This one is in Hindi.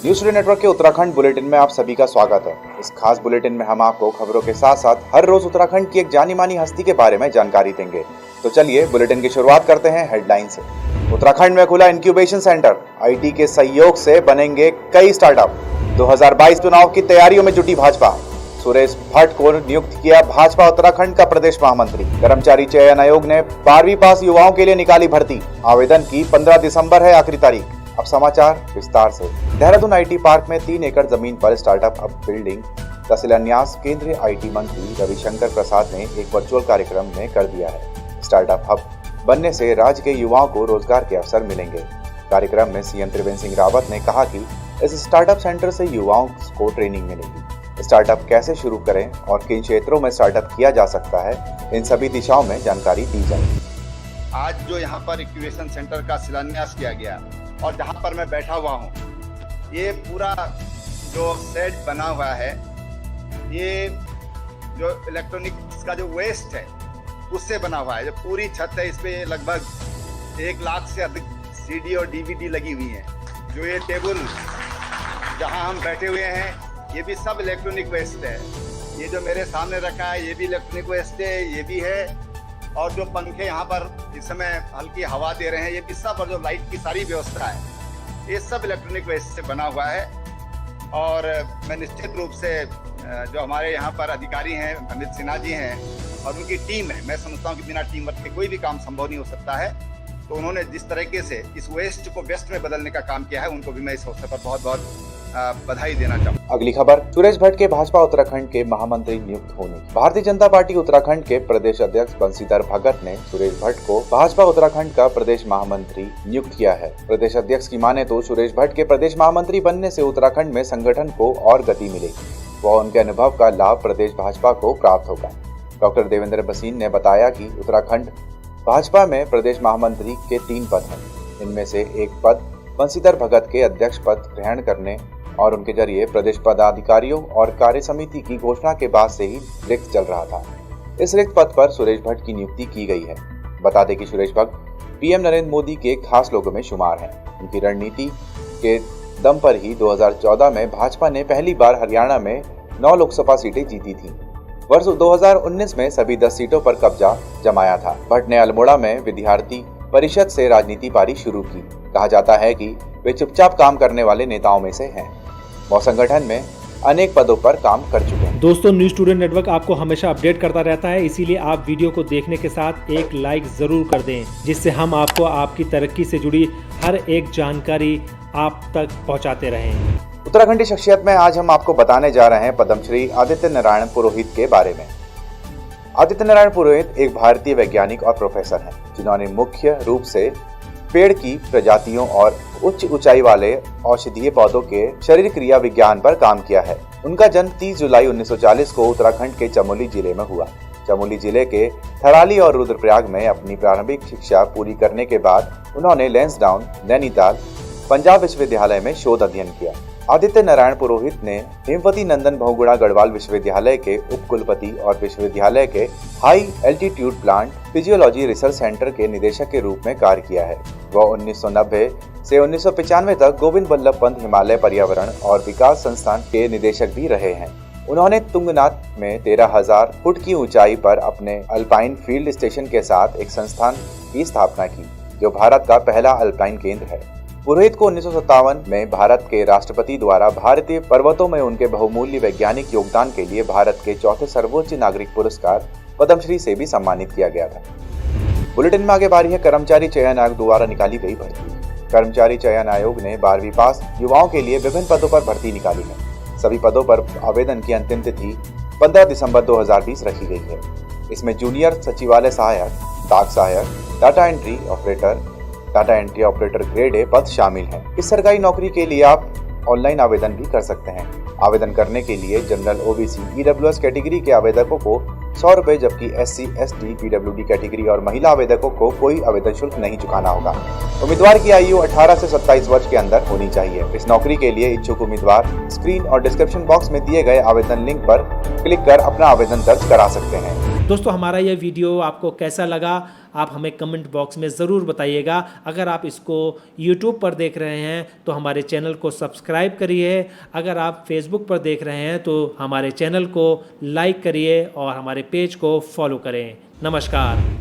न्यूज टुडे नेटवर्क के उत्तराखंड बुलेटिन में आप सभी का स्वागत है। इस खास बुलेटिन में हम आपको खबरों के साथ साथ हर रोज उत्तराखंड की एक जानी मानी हस्ती के बारे में जानकारी देंगे। तो चलिए बुलेटिन की शुरुआत करते हैं हेडलाइन से। उत्तराखंड में खुला इंक्यूबेशन सेंटर, आईटी के सहयोग से बनेंगे कई स्टार्टअप। 2022 चुनाव की तैयारियों में जुटी भाजपा, सुरेश भट्ट को नियुक्त किया भाजपा उत्तराखंड का प्रदेश महामंत्री। कर्मचारी चयन आयोग ने 12वीं पास युवाओं के लिए निकाली भर्ती, आवेदन की 15 दिसंबर है आखिरी तारीख। अब समाचार विस्तार से। देहरादून आईटी पार्क में 3 एकड़ जमीन पर स्टार्टअप अब बिल्डिंग का शिलान्यास केंद्रीय आईटी मंत्री रविशंकर प्रसाद ने एक वर्चुअल कार्यक्रम में कर दिया है। स्टार्टअप हब बनने से राज्य के युवाओं को रोजगार के अवसर मिलेंगे। कार्यक्रम में सीएम त्रिवेंद्र सिंह रावत ने कहा कि इस स्टार्टअप सेंटर से युवाओं को ट्रेनिंग मिलेगी। स्टार्टअप कैसे शुरू करें और किन क्षेत्रों में स्टार्टअप किया जा सकता है, इन सभी दिशाओं में जानकारी दी जाएगी। आज जो यहाँ पर इंक्यूबेशन सेंटर का शिलान्यास किया गया और जहाँ पर मैं बैठा हुआ हूँ, ये पूरा जो सेट बना हुआ है, ये जो इलेक्ट्रॉनिक्स का जो वेस्ट है उससे बना हुआ है। जो पूरी छत है, इस पे लगभग 1 लाख से अधिक सीडी और डीवीडी लगी हुई है। जो ये टेबल जहाँ हम बैठे हुए हैं, ये भी सब इलेक्ट्रॉनिक वेस्ट है। ये जो मेरे सामने रखा है, ये भी इलेक्ट्रॉनिक वेस्ट है, ये भी है। और जो पंखे यहाँ पर इस समय हल्की हवा दे रहे हैं, ये भी सब, और जो लाइट की सारी व्यवस्था है, ये सब इलेक्ट्रॉनिक वेस्ट से बना हुआ है। और मैं निश्चित रूप से जो हमारे यहाँ पर अधिकारी हैं, अमित सिन्हा जी हैं और उनकी टीम है, मैं समझता हूँ कि बिना टीम वर्क के कोई भी काम संभव नहीं हो सकता है। तो उन्होंने जिस तरीके से इस वेस्ट को बेस्ट में बदलने का काम किया है, उनको भी मैं इस अवसर पर बहुत बहुत बधाई देना चाहूँ। अगली खबर, सुरेश भट्ट के भाजपा उत्तराखंड के महामंत्री नियुक्त होने। भारतीय जनता पार्टी उत्तराखंड के प्रदेश अध्यक्ष बंशीधर भगत ने सुरेश भट्ट को भाजपा उत्तराखंड का प्रदेश महामंत्री नियुक्त किया है। प्रदेश अध्यक्ष की माने तो सुरेश भट्ट के प्रदेश महामंत्री बनने से उत्तराखंड में संगठन को और गति मिलेगी व उनके अनुभव का लाभ प्रदेश भाजपा को प्राप्त होगा। डॉक्टर देवेंद्र भसीन ने बताया कि उत्तराखंड भाजपा में प्रदेश महामंत्री के 3 पद हैं। इनमें से एक पद बंशीधर भगत के अध्यक्ष पद ग्रहण करने और उनके जरिए प्रदेश पदाधिकारियों और कार्य समिति की घोषणा के बाद से ही रिक्त चल रहा था। इस रिक्त पद पर सुरेश भट्ट की नियुक्ति की गई है। बता दें कि सुरेश भट्ट पीएम नरेंद्र मोदी के खास लोगों में शुमार हैं। उनकी रणनीति के दम पर ही 2014 में भाजपा ने पहली बार हरियाणा में 9 लोकसभा सीटें जीती थी। वर्ष 2019 में सभी 10 सीटों पर कब्जा जमाया था। भट्ट ने अल्मोड़ा में विद्यार्थी परिषद से राजनीति पारी शुरू की। कहा जाता है कि वे चुपचाप काम करने वाले नेताओं में से हैं। वो संगठन में अनेक पदों पर काम कर चुके हैं। दोस्तों, न्यूज टुडे नेटवर्क आपको हमेशा अपडेट करता रहता है, इसीलिए आप वीडियो को देखने के साथ एक लाइक जरूर कर दें, जिससे हम आपको आपकी तरक्की से जुड़ी हर एक जानकारी आप तक पहुंचाते रहें। उत्तराखंडी शख्सियत में आज हम आपको बताने जा रहे हैं पद्मश्री आदित्य नारायण पुरोहित के बारे में। आदित्य नारायण पुरोहित एक भारतीय वैज्ञानिक और प्रोफेसर हैं, जिन्होंने मुख्य रूप से पेड़ की प्रजातियों और उच्च ऊंचाई वाले औषधीय पौधों के शरीर क्रिया विज्ञान पर काम किया है। उनका जन्म 30 जुलाई 1940 को उत्तराखंड के चमोली जिले में हुआ। चमोली जिले के थराली और रुद्रप्रयाग में अपनी प्रारंभिक शिक्षा पूरी करने के बाद उन्होंने लैंसडाउन, नैनीताल, पंजाब विश्वविद्यालय में शोध अध्ययन किया। आदित्य नारायण पुरोहित ने हेमवती नंदन बहुगुणा गढ़वाल विश्वविद्यालय के उपकुलपति और विश्वविद्यालय के high altitude plant physiology research centre के निदेशक के रूप में कार्य किया है। वह 1990 से 1995 तक गोविंद बल्लभ पंत हिमालय पर्यावरण और विकास संस्थान के निदेशक भी रहे हैं। उन्होंने तुंगनाथ में 13,000 फुट की ऊंचाई पर अपने अल्पाइन फील्ड स्टेशन के साथ एक संस्थान की स्थापना की, जो भारत का पहला अल्पाइन केंद्र है। पुरोहित को 1957 में भारत के राष्ट्रपति द्वारा भारतीय पर्वतों में उनके बहुमूल्य वैज्ञानिक योगदान के लिए भारत के 4थे सर्वोच्च नागरिक पुरस्कार पद्मश्री से भी सम्मानित किया गया था। बुलेटिन में आगे बारी है कर्मचारी चयन आयोग द्वारा निकाली गई भर्ती। कर्मचारी चयन आयोग ने 12वीं पास युवाओं के लिए विभिन्न पदों पर भर्ती निकाली है। सभी पदों पर आवेदन की अंतिम तिथि 15 दिसंबर 2020 रखी गई है। इसमें जूनियर सचिवालय सहायक, डाक सहायक, data entry operator grade A पद शामिल हैं। इस सरकारी नौकरी के लिए आप ऑनलाइन आवेदन भी कर सकते हैं। आवेदन करने के लिए जनरल, ओबीसी, ईडब्ल्यूएस कैटेगरी के आवेदकों को 100 रुपए, जबकि SC, ST, PWD कैटेगरी और महिला आवेदकों को कोई आवेदन शुल्क नहीं चुकाना होगा। उम्मीदवार की आयु 18 से 27 वर्ष के अंदर होनी चाहिए। इस नौकरी के लिए इच्छुक उम्मीदवार स्क्रीन और डिस्क्रिप्शन बॉक्स में दिए गए आवेदन लिंक पर क्लिक कर अपना आवेदन दर्ज करा सकते हैं। दोस्तों हमारा यह वीडियो आपको कैसा लगा आप हमें कमेंट बॉक्स में ज़रूर बताइएगा। अगर आप इसको YouTube पर देख रहे हैं तो हमारे चैनल को सब्सक्राइब करिए। अगर आप Facebook पर देख रहे हैं तो हमारे चैनल को लाइक करिए और हमारे पेज को फॉलो करें। नमस्कार।